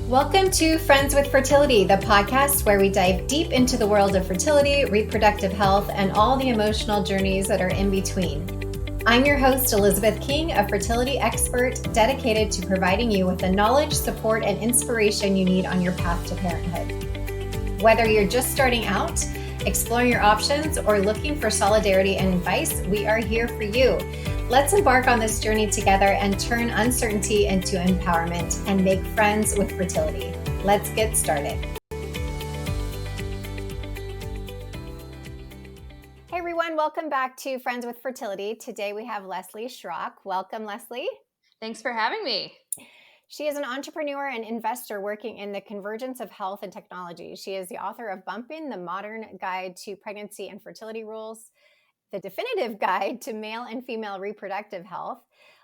Welcome to Friends with Fertility, the podcast where we dive deep into the world of fertility, reproductive health, and all the emotional journeys that are in between. I'm your host, Elizabeth King, a fertility expert dedicated to providing you with the knowledge, support, and inspiration you need on your path to parenthood. Whether you're just starting out, exploring your options, or looking for solidarity and advice, we are here for you. Let's embark on this journey together and turn uncertainty into empowerment and make friends with fertility. Let's get started. Hey everyone, welcome back to Friends with Fertility. Today we have Leslie Schrock. Welcome, Leslie. Thanks for having me. She is an entrepreneur and investor working in the convergence of health and technology. She is the author of Bumpin, the modern guide to pregnancy and fertility rules, the definitive guide to male and female reproductive health.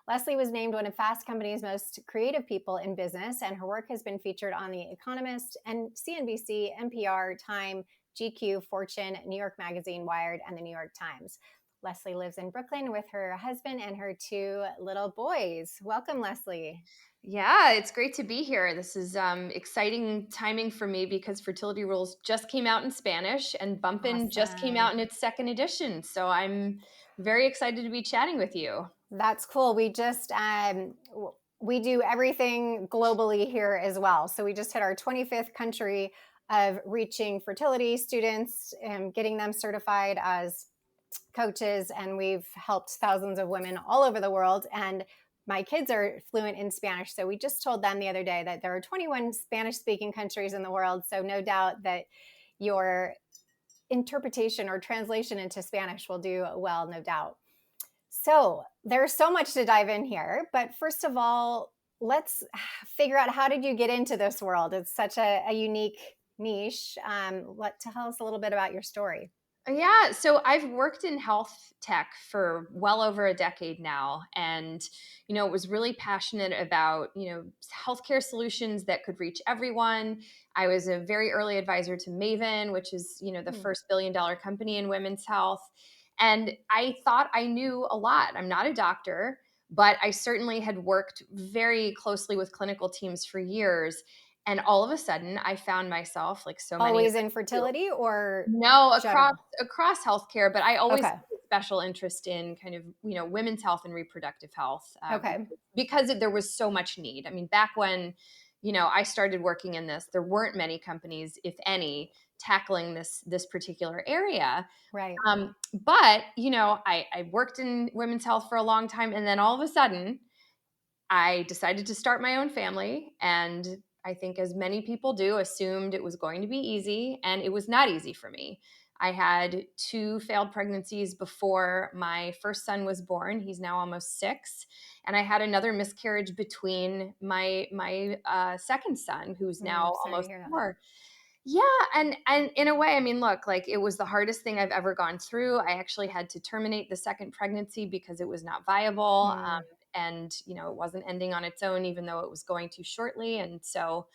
Leslie was named one of Fast Company's most creative people in business, and her work has been featured on The Economist and CNBC, NPR, Time, GQ, Fortune, New York Magazine, Wired, and the New York Times. Leslie lives in Brooklyn with her husband and her two little boys. Welcome, Leslie. Yeah, it's great to be here. This is exciting timing for me because Fertility Rules just came out in Spanish and Bumpin just came out in its second edition. So I'm very excited to be chatting with you. That's cool. We just we do everything globally here as well. So we just hit our 25th country of reaching fertility students and getting them certified as coaches, and we've helped thousands of women all over the world. And my kids are fluent in Spanish, so we just told them the other day that there are 21 Spanish-speaking countries in the world. So no doubt that your interpretation or translation into Spanish will do well, no doubt. So there's so much to dive in here, but first of all, let's figure out, how did you get into this world? It's such a unique niche. Tell us a little bit about your story. Yeah, so I've worked in health tech for well over a decade now, and was really passionate about healthcare solutions that could reach everyone. I was a very early advisor to Maven, which is the first billion-dollar company in women's health, and I thought I knew a lot. I'm not a doctor, but I certainly had worked very closely with clinical teams for years. And all of a sudden, I found myself, like so many. Always in fertility or No, general? across healthcare, but I always Okay. had a special interest in kind of, women's health and reproductive health. Okay. Because there was so much need. I mean, back when, I started working in this, there weren't many companies, if any, tackling this particular area. Right. But, I worked in women's health for a long time, and then all of a sudden, I decided to start my own family, and I think, as many people do, assumed it was going to be easy, and it was not easy for me. I had 2 failed pregnancies before my first son was born. He's now almost 6, and I had another miscarriage between my second son, who's now almost 4. Yeah, and in a way, I mean, look, like, it was the hardest thing I've ever gone through. I actually had to terminate the second pregnancy because it was not viable, and it wasn't ending on its own, even though it was going to shortly. And so,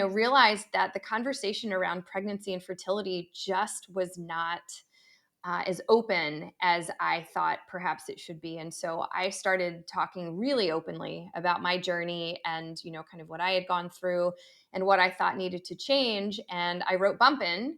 realized that the conversation around pregnancy and fertility just was not as open as I thought perhaps it should be. And so I started talking really openly about my journey and, kind of what I had gone through and what I thought needed to change. And I wrote Bumpin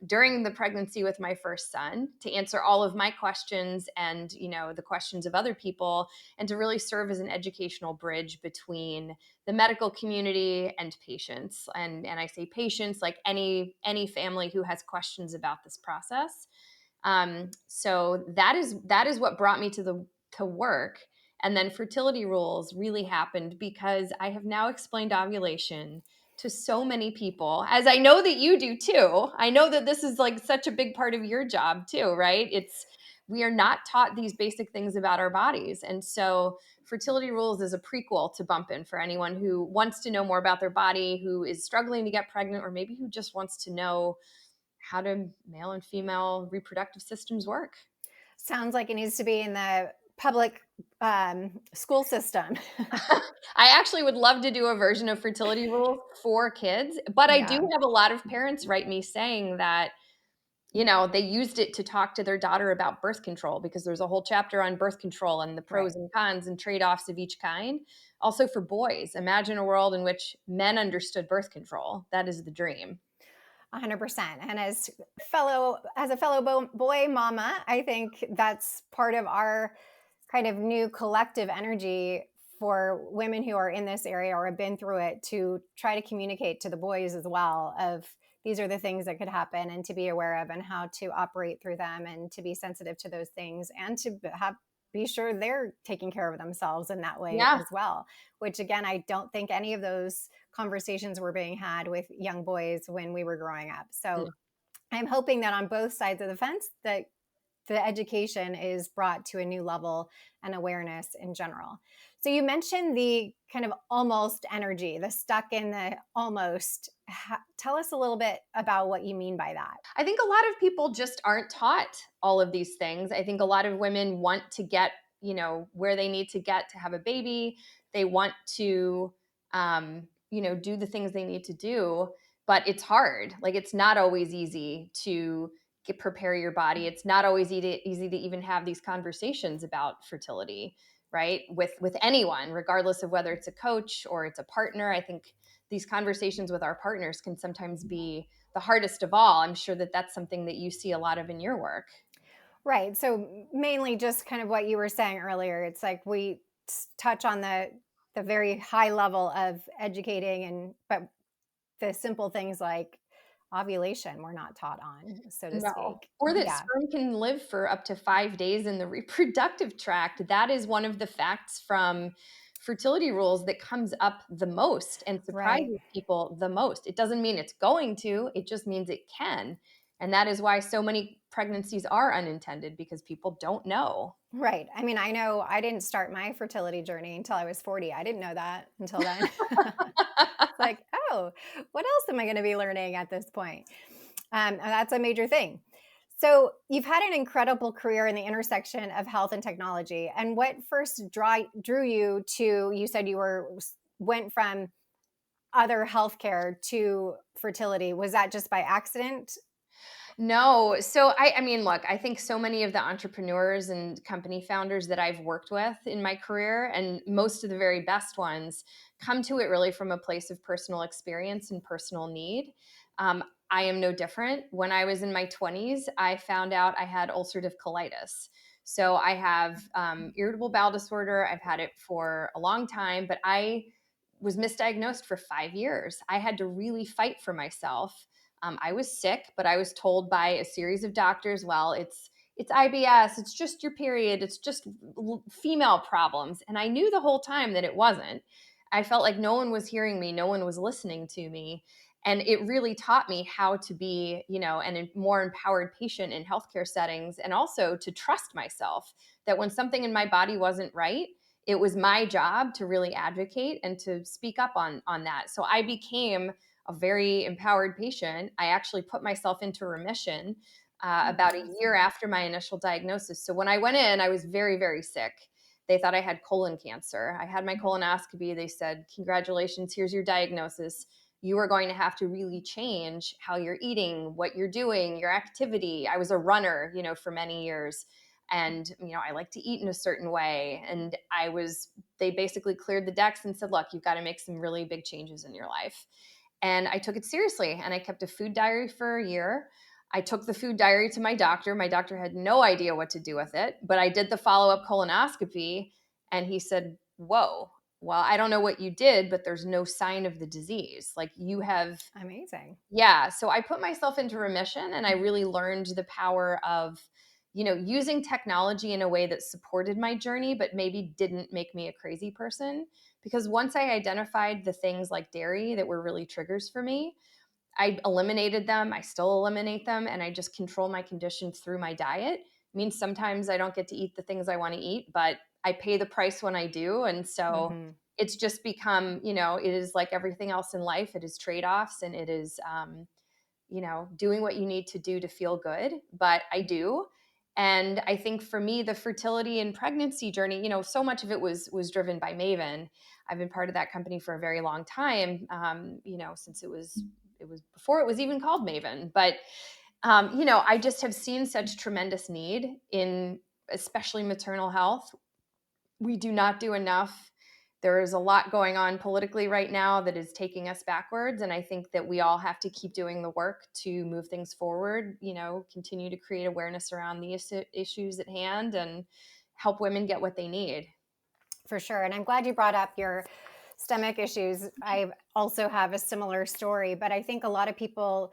during the pregnancy with my first son to answer all of my questions and, the questions of other people, and to really serve as an educational bridge between the medical community and patients. And I say patients, like any family who has questions about this process. So that is what brought me to work. And then Fertility Rules really happened because I have now explained ovulation to so many people, as I know that you do too. I know that this is like such a big part of your job too, right? We are not taught these basic things about our bodies. And so Fertility Rules is a prequel to Bumpin for anyone who wants to know more about their body, who is struggling to get pregnant, or maybe who just wants to know how do male and female reproductive systems work. Sounds like it needs to be in the public school system. I actually would love to do a version of Fertility Rules for kids, but I do have a lot of parents write me saying that, They used it to talk to their daughter about birth control because there's a whole chapter on birth control and the pros Right. and cons and trade-offs of each kind. Also for boys, imagine a world in which men understood birth control. That is the dream. 100%. And as a fellow boy mama, I think that's part of our kind of new collective energy for women who are in this area or have been through it to try to communicate to the boys as well of these are the things that could happen and to be aware of and how to operate through them and to be sensitive to those things and to have be sure they're taking care of themselves in that way Yeah. as well, which again I don't think any of those conversations were being had with young boys when we were growing up. So I'm hoping that on both sides of the fence that the education is brought to a new level and awareness in general. So you mentioned the kind of almost energy, the stuck in the almost. Tell us a little bit about what you mean by that. I think a lot of people just aren't taught all of these things. I think a lot of women want to get, where they need to get to have a baby. They want to, do the things they need to do, but it's hard. Like it's not always easy to prepare your body. It's not always easy to even have these conversations about fertility, right? With anyone, regardless of whether it's a coach or it's a partner. I think these conversations with our partners can sometimes be the hardest of all. I'm sure that that's something that you see a lot of in your work. Right. So mainly just kind of what you were saying earlier. It's like we touch on the very high level of educating and but the simple things like ovulation we're not taught on, so to No. speak. Or that Yeah. sperm can live for up to 5 days in the reproductive tract. That is one of the facts from fertility rules that comes up the most and Right. surprises people the most. It doesn't mean it's going to, it just means it can. And that is why so many pregnancies are unintended because people don't know. Right. I mean, I know I didn't start my fertility journey until I was 40. I didn't know that until then. It's like, oh, what else am I going to be learning at this point? And that's a major thing. So, you've had an incredible career in the intersection of health and technology. And what first drew you to, you said you went from other healthcare to fertility. Was that just by accident? No. So I mean, look, I think so many of the entrepreneurs and company founders that I've worked with in my career, and most of the very best ones, come to it really from a place of personal experience and personal need. I am no different. When I was in my 20s, I found out I had ulcerative colitis. So I have irritable bowel disorder. I've had it for a long time, but I was misdiagnosed for 5 years. I had to really fight for myself. I was sick, but I was told by a series of doctors, well, it's IBS, it's just your period, it's just female problems. And I knew the whole time that it wasn't. I felt like no one was hearing me, no one was listening to me. And it really taught me how to be, a more empowered patient in healthcare settings and also to trust myself that when something in my body wasn't right, it was my job to really advocate and to speak up on that. So I became a very empowered patient. I actually put myself into remission Oh, about a year awesome. after my initial diagnosis. So when I went in, I was very, very sick. They thought I had colon cancer. I had my colonoscopy. They said, congratulations, here's your diagnosis. You are going to have to really change how you're eating, what you're doing, your activity. I was a runner, for many years. And, I like to eat in a certain way. And they basically cleared the decks and said, look, you've got to make some really big changes in your life. And I took it seriously and I kept a food diary for a year. I took the food diary to my doctor. My doctor had no idea what to do with it, but I did the follow up colonoscopy and he said, whoa, well, I don't know what you did, but there's no sign of the disease. Like you have, Amazing. yeah. So I put myself into remission and I really learned the power of, using technology in a way that supported my journey, but maybe didn't make me a crazy person. Because once I identified the things like dairy that were really triggers for me, I eliminated them. I still eliminate them. And I just control my conditions through my diet. It means sometimes I don't get to eat the things I want to eat, but I pay the price when I do. And so Hmm. it's just become, it is like everything else in life. It is trade offs and it is, doing what you need to do to feel good, but I do. And I think for me, the fertility and pregnancy journey, so much of it was driven by Maven. I've been part of that company for a very long time, since it was before it was even called Maven. But I just have seen such tremendous need in especially maternal health. We do not do enough. There is a lot going on politically right now that is taking us backwards. And I think that we all have to keep doing the work to move things forward, continue to create awareness around the issues at hand and help women get what they need. For sure. And I'm glad you brought up your stomach issues. I also have a similar story, but I think a lot of people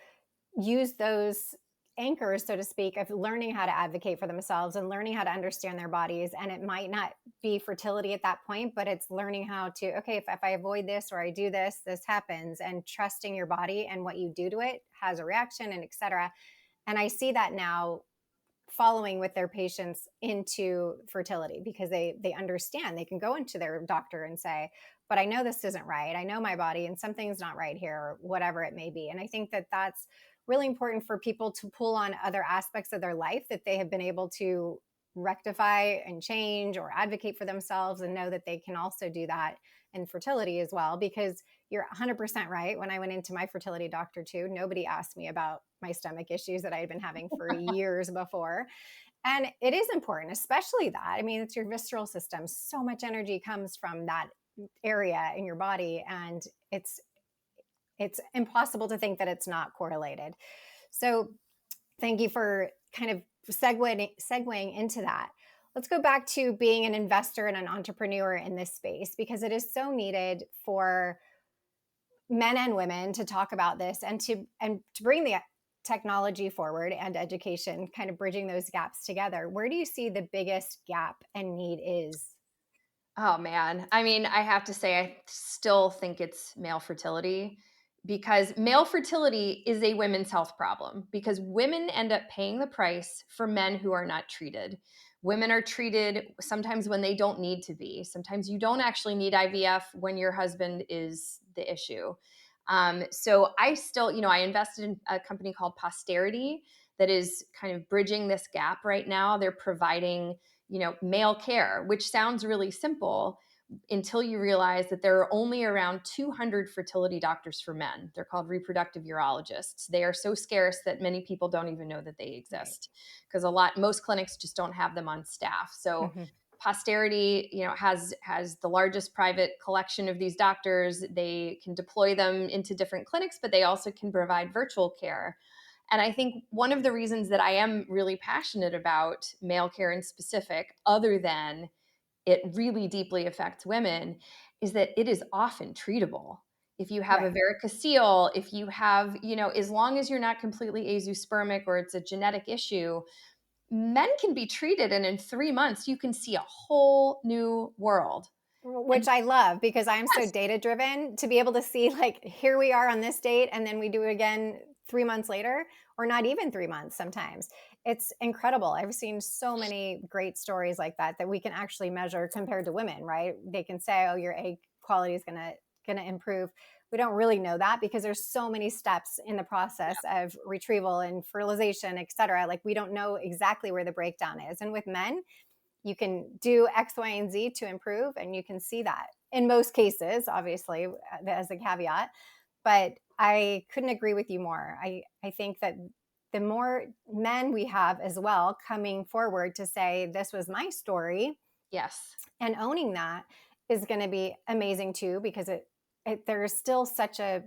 use those anchors, so to speak, of learning how to advocate for themselves and learning how to understand their bodies. And it might not be fertility at that point, but it's learning how to, okay, if I avoid this or I do this, this happens, and trusting your body and what you do to it has a reaction, and et cetera. And I see that now following with their patients into fertility, because they understand, they can go into their doctor and say, but I know this isn't right, I know my body and something's not right here, or whatever it may be. And I think that that's really important for people to pull on other aspects of their life that they have been able to rectify and change or advocate for themselves, and know that they can also do that in fertility as well. Because you're 100% right. When I went into my fertility doctor too, nobody asked me about my stomach issues that I had been having for years before. And it is important, especially that. I mean, it's your visceral system. So much energy comes from that area in your body, and it's impossible to think that it's not correlated. So thank you for kind of segueing into that. Let's go back to being an investor and an entrepreneur in this space, because it is so needed for men and women to talk about this, and to bring the technology forward and education, kind of bridging those gaps together. Where do you see the biggest gap and need is? Oh man. I mean, I have to say, I still think it's male fertility, because male fertility is a women's health problem because women end up paying the price for men who are not treated. Women are treated sometimes when they don't need to be. Sometimes you don't actually need IVF when your husband is the issue. So I still, I invested in a company called Posterity that is kind of bridging this gap right now. They're providing male care, which sounds really simple until you realize that there are only around 200 fertility doctors for men. They're called reproductive urologists. They are so scarce that many people don't even know that they Right. exist, because most clinics just don't have them on staff. So Mhm. Posterity, has the largest private collection of these doctors. They can deploy them into different clinics, but they also can provide virtual care. And I think one of the reasons that I am really passionate about male care in specific, other than it really deeply affects women, is that it is often treatable. If you have a Right. varicocele, if you have, as long as you're not completely azoospermic or it's a genetic issue, men can be treated. And in 3 months, you can see a whole new world. And Which I love, because I'm so yes, data driven, to be able to see, like, here we are on this date and then we do it again 3 months later, or not even 3 months sometimes. It's incredible. I've seen so many great stories like that that we can actually measure compared to women, right? They can say, oh, your egg quality is gonna improve. We don't really know that, because there's so many steps in the process of retrieval and fertilization, et cetera. Like, we don't know exactly where the breakdown is. And with men, you can do X, Y, and Z to improve, and you can see that in most cases, obviously, as a caveat. But I couldn't agree with you more. I think that the more men we have as well coming forward to say, this was my story, yes, and owning that is going to be amazing too, because there is still such a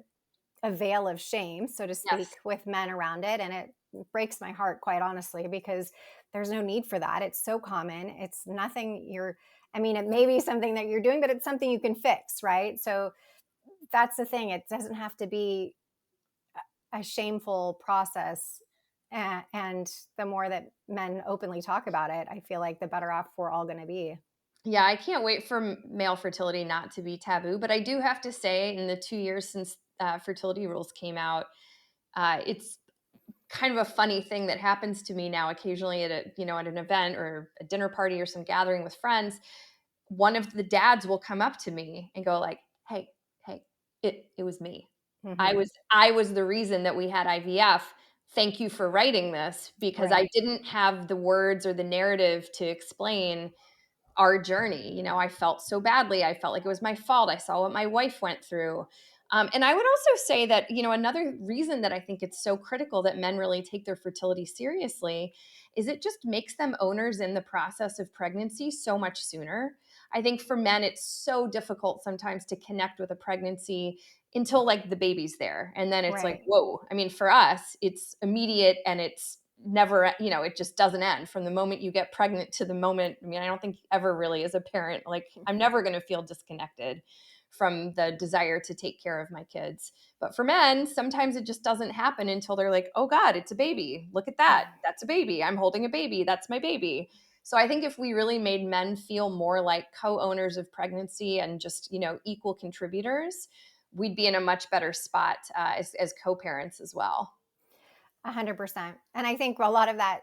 veil of shame, so to speak, yes. with men around it. And it breaks my heart, quite honestly, because there's no need for that. It's so common. It's nothing I mean, it may be something that you're doing, but it's something you can fix, right? So that's the thing. It doesn't have to be a shameful process. And the more that men openly talk about it, I feel like the better off we're all going to be. Yeah, I can't wait for male fertility not to be taboo. But I do have to say, in the 2 years since fertility rules came out, it's kind of a funny thing that happens to me now occasionally at an event or a dinner party or some gathering with friends. One of the dads will come up to me and go like, "Hey, hey, it was me. I Hmm. was I was the reason that we had IVF. Thank you for writing this, because I Right. didn't have the words or the narrative to explain our journey. I felt so badly. I felt like it was my fault. I saw what my wife went through. And I would also say that, another reason that I think it's so critical that men really take their fertility seriously is it just makes them owners in the process of pregnancy so much sooner. I think for men, it's so difficult sometimes to connect with a pregnancy until like the baby's there. And then it's like, Right. whoa. I mean, for us, it's immediate and it's never, it just doesn't end from the moment you get pregnant to the moment. I mean, I don't think ever really as a parent, like I'm never going to feel disconnected from the desire to take care of my kids. But for men, sometimes it just doesn't happen until they're like, oh God, it's a baby. Look at that. That's a baby. I'm holding a baby. That's my baby. So I think if we really made men feel more like co-owners of pregnancy and just, equal contributors, we'd be in a much better spot as co-parents as well. 100%. And I think a lot of that,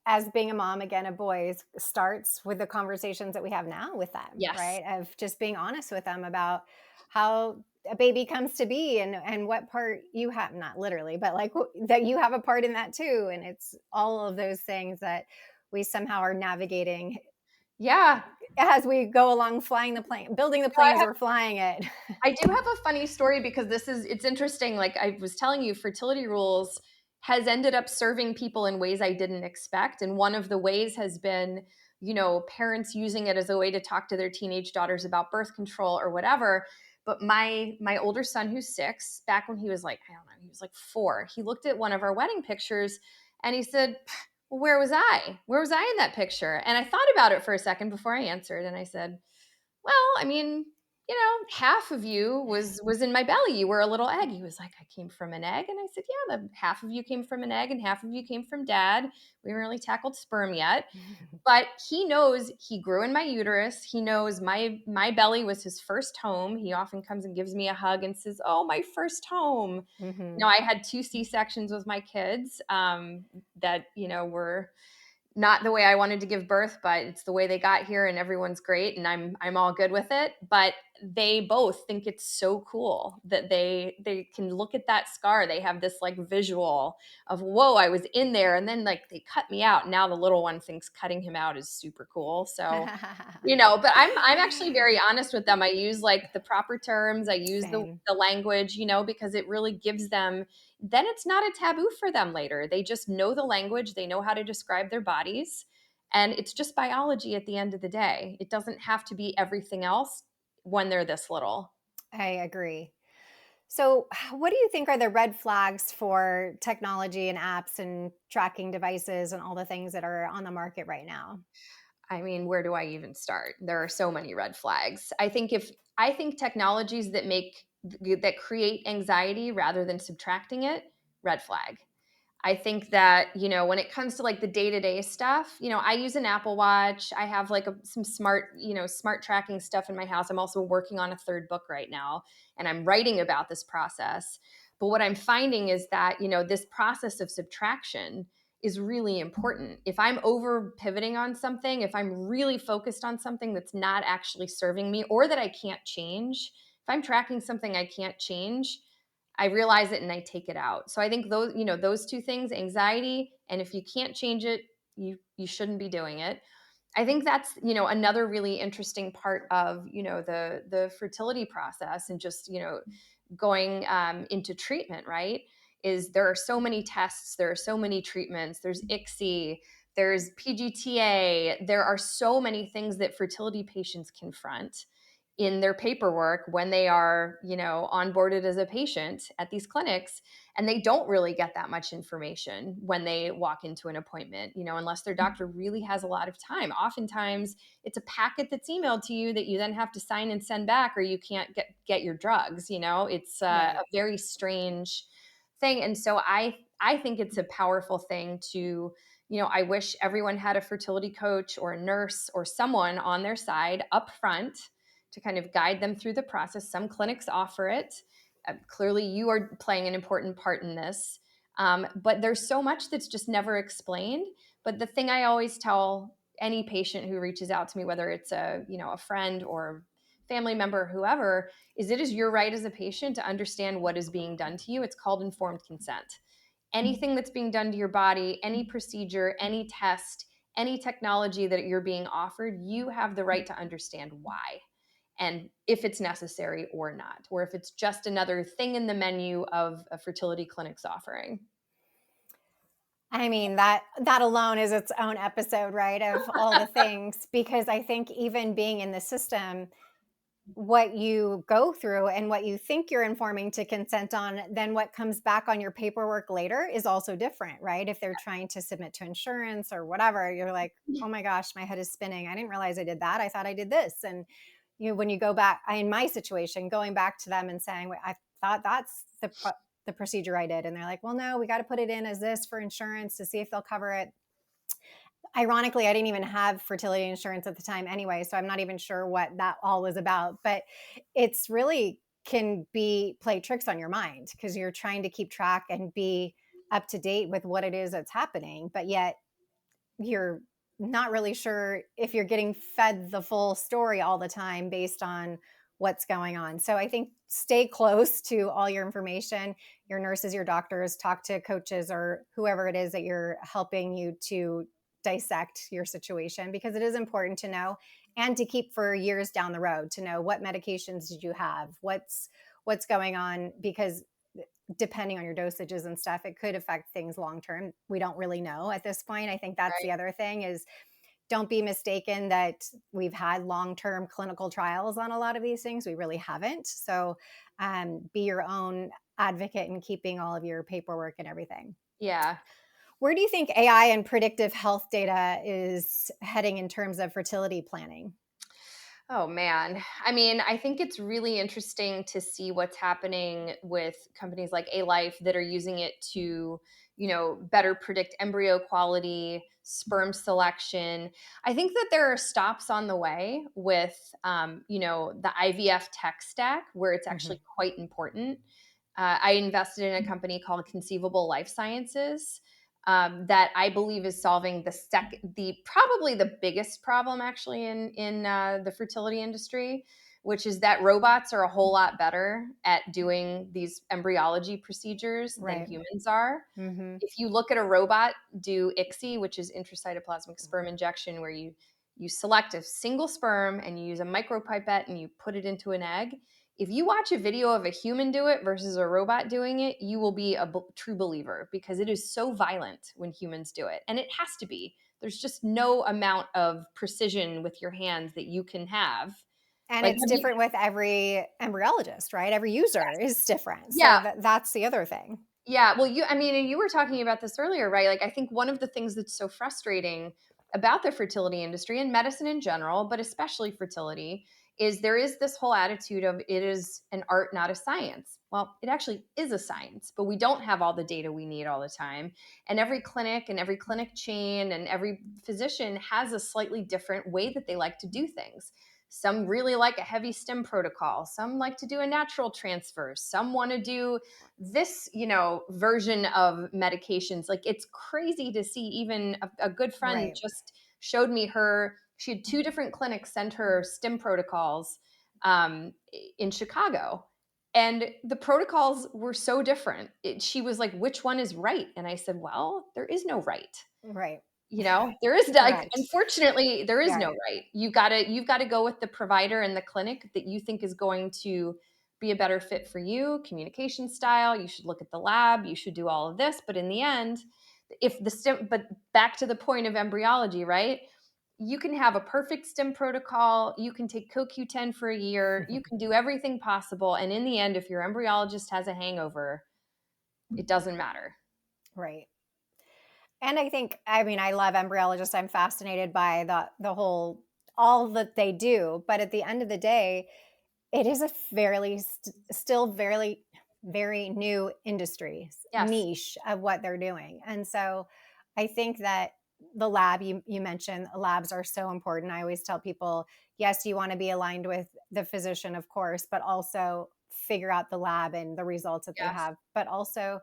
as being a mom again of boys, starts with the conversations that we have now with them, Yes. right? Of just being honest with them about how a baby comes to be, and what part you have, not literally, but like that you have a part in that too. And it's all of those things that we somehow are navigating Yeah. as we go along, flying the plane, building the No, plane as we're flying it. I do have a funny story because it's interesting. Like I was telling you, fertility rules has ended up serving people in ways I didn't expect. And one of the ways has been, parents using it as a way to talk to their teenage daughters about birth control or whatever. But my older son, who's 6, back when he was like, I don't know, he was like 4, he looked at one of our wedding pictures and he said, well, where was I? Where was I in that picture? And I thought about it for a second before I answered. And I said, well, I mean, half of you was in my belly. You were a little egg. He was like, I came from an egg. And I said, yeah, the half of you came from an egg and half of you came from dad. We haven't really tackled sperm yet. But he knows he grew in my uterus. He knows my belly was his first home. He often comes and gives me a hug and says, oh, my first home. Hmm. I had 2 C-sections with my kids that, were not the way I wanted to give birth, but it's the way they got here and everyone's great and I'm all good with it. But they both think it's so cool that they can look at that scar. They have this like visual of, whoa, I was in there and then like they cut me out. Now the little one thinks cutting him out is super cool. So but I'm actually very honest with them. I use like the proper terms. I use the Same. the language, because it really gives them, then it's not a taboo for them later. They just know the language, they know how to describe their bodies, and it's just biology at the end of the day. It doesn't have to be everything else when they're this little. I agree. So, what do you think are the red flags for technology and apps and tracking devices and all the things that are on the market right now? I mean, where do I even start? There are so many red flags. I think technologies that create anxiety rather than subtracting it, red flag. I think that, when it comes to like the day-to-day stuff, I use an Apple Watch. I have like some smart tracking stuff in my house. I'm also working on a third book right now and I'm writing about this process. But what I'm finding is that, this process of subtraction is really important. If I'm over pivoting on something, if I'm really focused on something that's not actually serving me or that I can't change, if I'm tracking something I can't change, I realize it and I take it out. So I think those 2 things, anxiety, and if you can't change it, you shouldn't be doing it. I think that's, another really interesting part of, the fertility process and just, going into treatment, right? Is there are so many tests, there are so many treatments, there's ICSI, there's PGTA, there are so many things that fertility patients confront in their paperwork when they are, onboarded as a patient at these clinics, and they don't really get that much information when they walk into an appointment, unless their doctor really has a lot of time. Oftentimes it's a packet that's emailed to you that you then have to sign and send back or you can't get your drugs. It's a Right. very strange thing. And so I think it's a powerful thing to, I wish everyone had a fertility coach or a nurse or someone on their side up front to kind of guide them through the process. Some clinics offer it. Clearly, you are playing an important part in this. But there's so much that's just never explained. But the thing I always tell any patient who reaches out to me, whether it's a friend or family member, whoever, is it is your right as a patient to understand what is being done to you. It's called informed consent. Anything that's being done to your body, any procedure, any test, any technology that you're being offered, you have the right to understand why. and if it's necessary or not, or if it's just another thing in the menu of a fertility clinic's offering. I mean, that alone is its own episode, right, of all the things, because I think even being in the system, what you go through and what you think you're informing to consent on, then what comes back on your paperwork later is also different, right? If they're trying to submit to insurance or whatever, you're like, "Oh my gosh, my head is spinning. I didn't realize I did that. I thought I did this." And when you go back, in my situation, going back to them and saying, "Wait, I thought that's the procedure I did," and they're like, "Well, no, we got to put it in as this for insurance to see if they'll cover it." Ironically, I didn't even have fertility insurance at the time anyway, so I'm not even sure what that all was about, but it's really can be play tricks on your mind because you're trying to keep track and be up to date with what it is that's happening, but yet you're not really sure if you're getting fed the full story all the time based on what's going on. So I think stay close to all your information, your nurses, your doctors, talk to coaches or whoever it is that you're helping you to dissect your situation because it is important to know and to keep for years down the road to know what medications did you have, what's going on because depending on your dosages and stuff, it could affect things long term. We don't really know at this point. I think that's the Right. other thing is don't be mistaken that we've had long term clinical trials on a lot of these things. We really haven't. So be your own advocate in keeping all of your paperwork and everything. Yeah. Where do you think AI and predictive health data is heading in terms of fertility planning? Oh man. I mean, I think it's really interesting to see what's happening with companies like A Life that are using it to, better predict embryo quality, sperm selection. I think that there are stops on the way with, the IVF tech stack where it's Mhm. actually quite important. I invested in a company called Conceivable Life Sciences, that I believe is solving the probably the biggest problem actually in the fertility industry, which is that robots are a whole lot better at doing these embryology procedures than Right. humans are. Mhm. If you look at a robot do ICSI, which is intracytoplasmic sperm injection, where you select a single sperm and you use a micropipette and you put it into an egg. If you watch a video of a human do it versus a robot doing it, you will be a true believer because it is so violent when humans do it. And it has to be. There's just no amount of precision with your hands that you can have. And Like, it's different with every embryologist, right? Every user is different. So yeah, that's the other thing. yeah, well, I mean, and you were talking about this earlier, right? Like, I think one of the things that's so frustrating about the fertility industry and medicine in general, but especially fertility, is there is this whole attitude of it is an art, not a science. Well, it actually is a science, but we don't have all the data we need all the time. And every clinic and every clinic chain and every physician has a slightly different way that they like to do things. Some really like a heavy stim protocol. Some like to do a natural transfer. Some want to do this version of medications. Like, it's crazy to see. Even a good friend Right. just showed me she had two different clinics send her stim protocols in Chicago, and the protocols were so different. She was like, which one is right? And I said, well, there is no right. Right. There is, like, Correct. unfortunately, there is no Yeah. right. You've got to go with the provider and the clinic that you think is going to be a better fit for you, communication style. You should look at the lab, you should do all of this, but in the end, if the stem but back to the point of embryology, right? You can have a perfect stem protocol, you can take CoQ10 for a year, you can do everything possible, and in the end, if your embryologist has a hangover, it doesn't matter. Right. And I think, I mean, I love embryologists. I'm fascinated by the whole all that they do. But at the end of the day, it is a fairly still very new industry Yes. niche of what they're doing. And so I think that the lab you mentioned, labs are so important. I always tell people, yes, you want to be aligned with the physician, of course, but also figure out the lab and the results that they Yes. have. But also,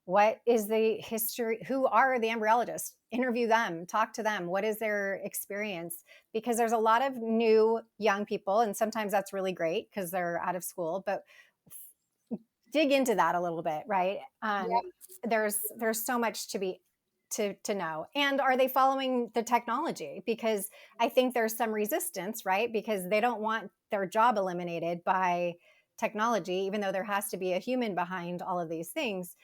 what is the history? Who are the embryologists? Interview them, talk to them. What is their experience? Because there's a lot of new young people, and sometimes that's really great because they're out of school, but dig into that a little bit, right? Yep. There's so much to be to know? And are they following the technology? Because I think there's some resistance, right? Because they don't want their job eliminated by technology, even though there has to be a human behind all of these things.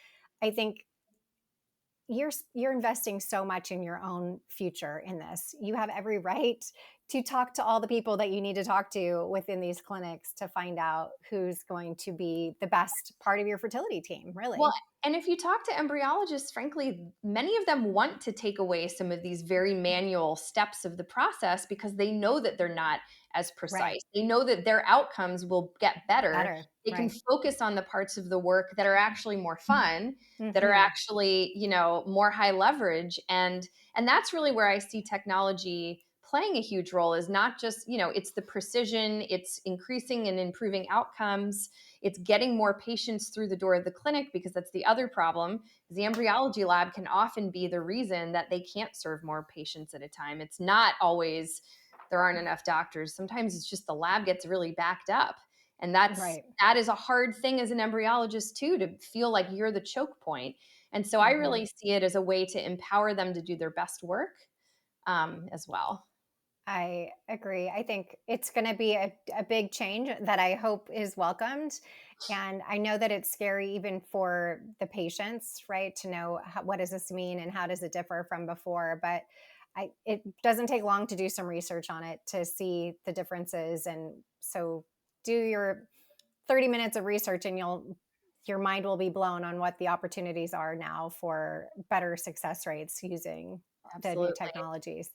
I think you're investing so much in your own future in this. You have every right to talk to all the people that you need to talk to within these clinics to find out who's going to be the best part of your fertility team, Well, really. and if you talk to embryologists, frankly, many of them want to take away some of these very manual steps of the process because they know that they're not as Right. precise. They know that their outcomes will get better. Better. They can Right. focus on the parts of the work that are actually more fun, that are Hmm. actually, more high leverage. And that's really where I see technology playing a huge role, is not just, it's the precision, it's increasing and improving outcomes, it's getting more patients through the door of the clinic, because that's the other problem. The embryology lab can often be the reason that they can't serve more patients at a time. It's not always there aren't enough doctors. Sometimes it's just the lab gets really backed up. And Right. that is a hard thing as an embryologist too, to feel like you're the choke point. And so I Hmm. really see it as a way to empower them to do their best work, as well. I agree. I think it's going to be a big change that I hope is welcomed. And I know that it's scary even for the patients, right? To know what does this mean and how does it differ from before. But it doesn't take long to do some research on it to see the differences. And so do your 30 minutes of research and your mind will be blown on what the opportunities are now for better success rates using the new Absolutely. technologies.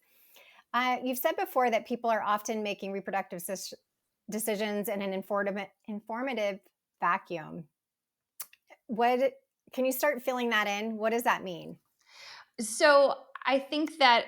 You've said before that people are often making reproductive decisions in an informative vacuum. What can you start filling that in? What does that mean? So I think that,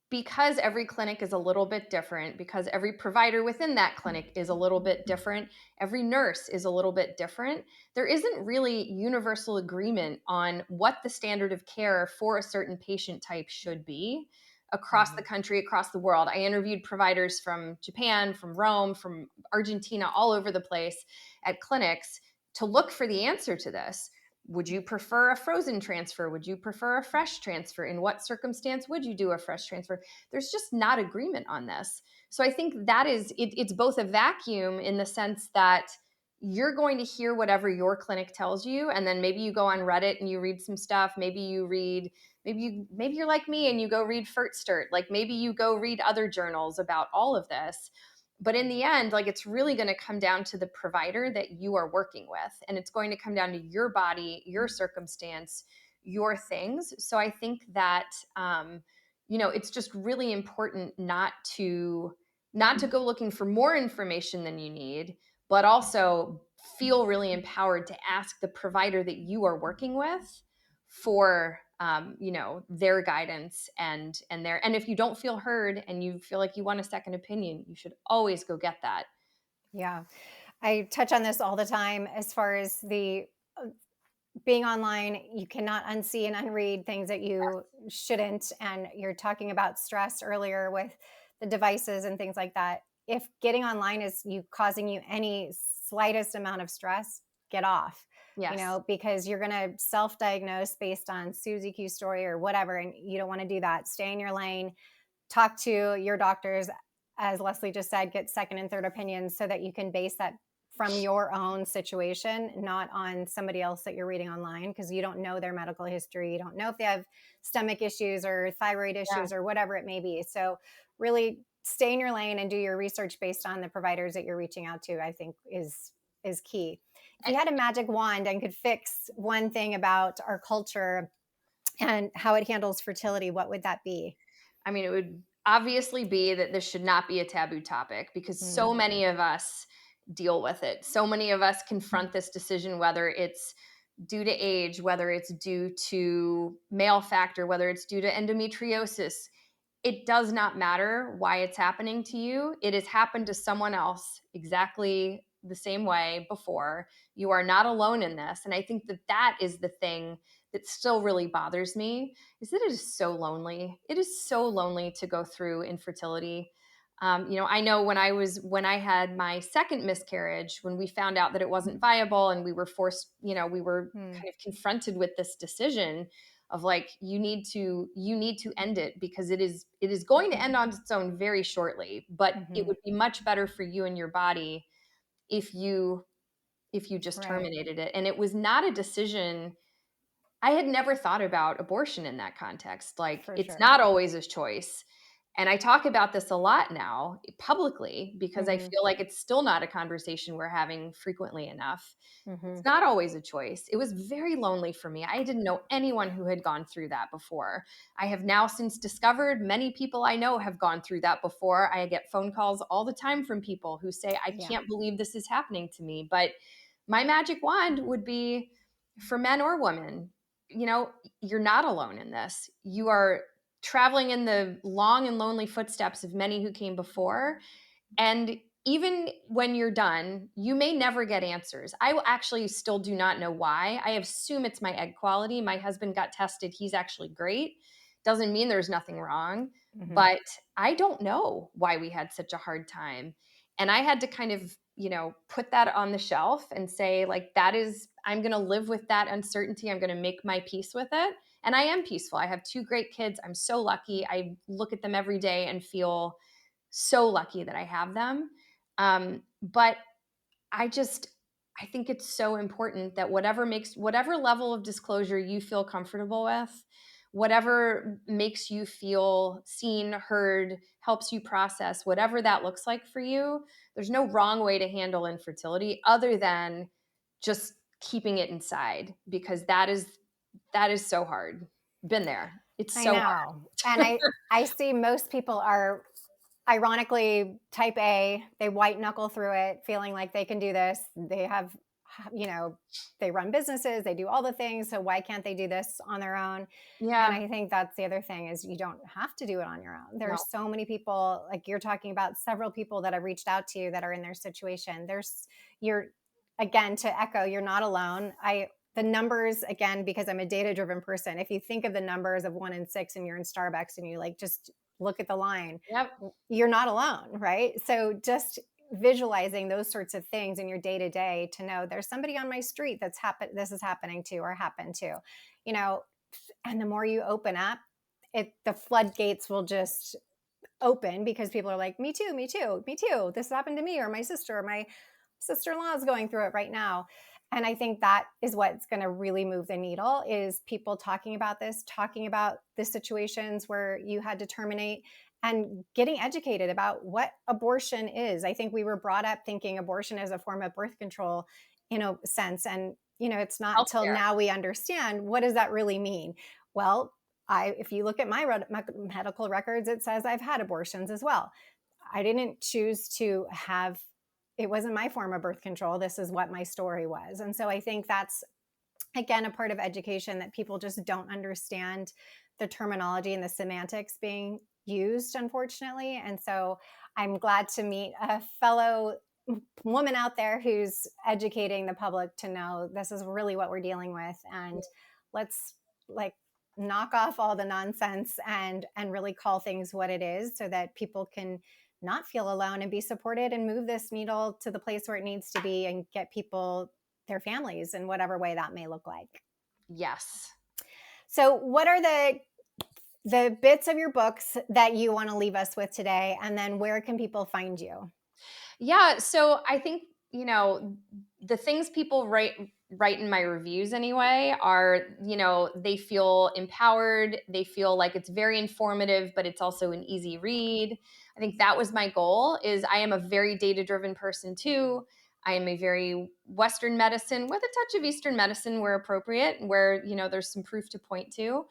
because every clinic is a little bit different, because every provider within that clinic is a little bit different, every nurse is a little bit different, there isn't really universal agreement on what the standard of care for a certain patient type should be across the Mhm. country, across the world. I interviewed providers from Japan, from Rome, from Argentina, all over the place at clinics to look for the answer to this. Would you prefer a frozen transfer? Would you prefer a fresh transfer? In what circumstance would you do a fresh transfer? There's just not agreement on this. So I think that it's both a vacuum in the sense that you're going to hear whatever your clinic tells you, and then maybe you go on Reddit and you read some stuff. Maybe you're like me and you go read FertSturt. Like, maybe you go read other journals about all of this. But in the end, like, it's really going to come down to the provider that you are working with, and it's going to come down to your body, your circumstance, your things. So I think that, it's just really important not to go looking for more information than you need, but also feel really empowered to ask the provider that you are working with for, their guidance, and if you don't feel heard and you feel like you want a second opinion, you should always go get that. Yeah, I touch on this all the time as far as the uh, being online. You cannot unsee and unread things that you shouldn't. And you're talking about stress earlier with the devices and things like that. If getting online is you causing you any slightest amount of stress, get off, Yes. because you're going to self diagnose based on Susie Q story or whatever. And you don't want to do that. Stay in your lane, talk to your doctors, as Leslie just said, get second and third opinions so that you can base that from your own situation, not on somebody else that you're reading online, because you don't know their medical history. You don't know if they have stomach issues or thyroid Yeah. issues or whatever it may be. So, really stay in your lane and do your research based on the providers that you're reaching out to, I think is key. If you had a magic wand and could fix one thing about our culture and how it handles fertility, what would that be? I mean, it would obviously be that this should not be a taboo topic, because so Mm. many of us deal with it. So many of us confront this decision, whether it's due to age, whether it's due to male factor, whether it's due to endometriosis. It does not matter why it's happening to you. It has happened to someone else exactly the same way before. You are not alone in this. And I think that that is the thing that still really bothers me, is that it is so lonely. It is so lonely to go through infertility. I know when I had my second miscarriage, when we found out that it wasn't viable and we were forced, we were Mm. kind of confronted with this decision. of like, you need to end it, because it is going to end on its own very shortly, but it Hmm. would be much better for you and your body if you just Right. terminated it. And it was not a decision. I had never thought about abortion in that context. Like, For it's sure. not always a choice. And I talk about this a lot now publicly, because I Hmm. feel like it's still not a conversation we're having frequently enough. Hmm. It's not always a choice. It was very lonely for me. I didn't know anyone who had gone through that before. I have now since discovered many people I know have gone through that before. I get phone calls all the time from people who say, I Yeah. can't believe this is happening to me. But my magic wand would be for men or women, you know, you're not alone in this. You are traveling in the long and lonely footsteps of many who came before. And even when you're done, you may never get answers. I actually still do not know why. I assume it's my egg quality. My husband got tested. He's actually great. Doesn't mean there's nothing wrong. Hmm. But I don't know why we had such a hard time. And I had to kind of, put that on the shelf and say, like, I'm going to live with that uncertainty. I'm going to make my peace with it. And I am peaceful. I have two great kids. I'm so lucky. I look at them every day and feel so lucky that I have them. But I just, I think it's so important that whatever level of disclosure you feel comfortable with, whatever makes you feel seen, heard, helps you process, whatever that looks like for you, there's no wrong way to handle infertility other than just keeping it inside, because that is so hard. Been there. It's I so know. And hard. I see most people are ironically type A. They white knuckle through it, feeling like they can do this. They have, you know, they run businesses, they do all the things. So why can't they do this on their own? And Yeah. I think that's the other thing is you don't have to do it on your own. No. There's so many people, like you're talking about several people that have reached out to you that are in their situation. You're, again, to echo, you're not alone. The numbers, again, because I'm a data driven person, if you think of the numbers of 1 in 6 and you're in Starbucks and you like just look at the line, Yep. you're not alone, right? So just visualizing those sorts of things in your day to day to know there's somebody on my street this is happening to or happened to, you know, and the more you open up, the floodgates will just open because people are like, me too, me too, me too. This happened to me or my sister or my sister-in-law is going through it right now. And I think that is what's going to really move the needle is people talking about this, talking about the situations where you had to terminate and getting educated about what abortion is. I think we were brought up thinking abortion is a form of birth control in a sense. And, it's not till Healthcare. now we understand what does that really mean? Well, if you look at my medical records, it says I've had abortions as well. I didn't choose to have, it wasn't my form of birth control. This is what my story was. And so I think that's, again, a part of education that people just don't understand the terminology and the semantics being used, unfortunately. And so I'm glad to meet a fellow woman out there who's educating the public to know this is really what we're dealing with. And let's like knock off all the nonsense and really call things what it is so that people can not feel alone and be supported and move this needle to the place where it needs to be and get people their families in whatever way that may look like. Yes. So what are the bits of your books that you want to leave us with today, and then where can people find you? Yeah, so I think, the things people write in my reviews anyway are, they feel empowered, they feel like it's very informative, but it's also an easy read. I think that was my goal. Is I am a very data-driven person too. I am a very Western medicine with a touch of Eastern medicine where appropriate, where, there's some proof to point to.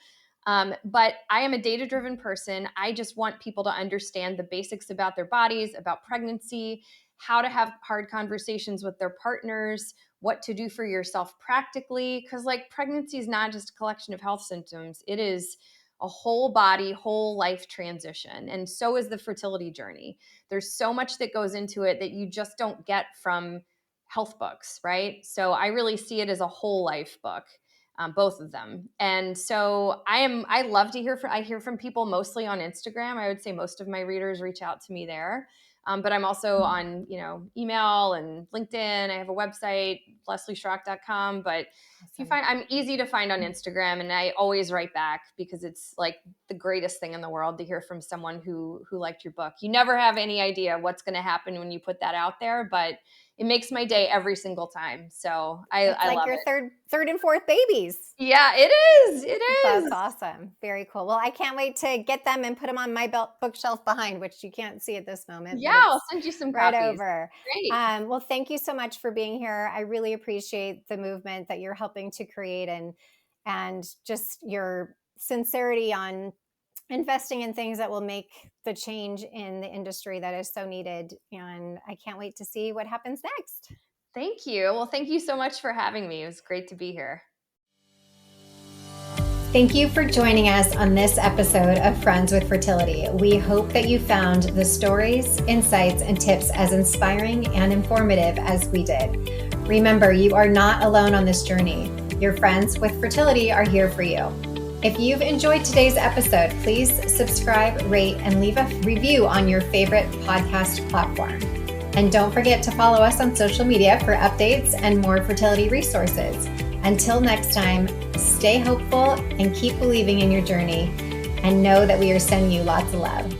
But I am a data driven person. I just want people to understand the basics about their bodies, about pregnancy, how to have hard conversations with their partners, what to do for yourself practically. Because, like, pregnancy is not just a collection of health symptoms, it is a whole body, whole life transition. And so is the fertility journey. There's so much that goes into it that you just don't get from health books, right? So I really see it as a whole life book, both of them. And so I love to I hear from people mostly on Instagram. I would say most of my readers reach out to me there. But I'm also on, email and LinkedIn. I have a website, leslieschrock.com. But if you find, I'm easy to find on Instagram, and I always write back because it's like the greatest thing in the world to hear from someone who liked your book. You never have any idea what's going to happen when you put that out there, but it makes my day every single time. So It's I like love your it. third and fourth babies. Yeah, it is. It That's is. awesome. Very cool. Well, I can't wait to get them and put them on my bookshelf behind, which you can't see at this moment, Yeah, but I'll it's send you some right copies. over. Great. Well, thank you so much for being here. I really appreciate the movement that you're helping to create, and just your sincerity on investing in things that will make the change in the industry that is so needed. And I can't wait to see what happens next. Thank you. Well, thank you so much for having me. It was great to be here. Thank you for joining us on this episode of Friends with Fertility. We hope that you found the stories, insights, and tips as inspiring and informative as we did. Remember, you are not alone on this journey. Your friends with fertility are here for you. If you've enjoyed today's episode, please subscribe, rate, and leave a review on your favorite podcast platform. And don't forget to follow us on social media for updates and more fertility resources. Until next time, stay hopeful and keep believing in your journey, and know that we are sending you lots of love.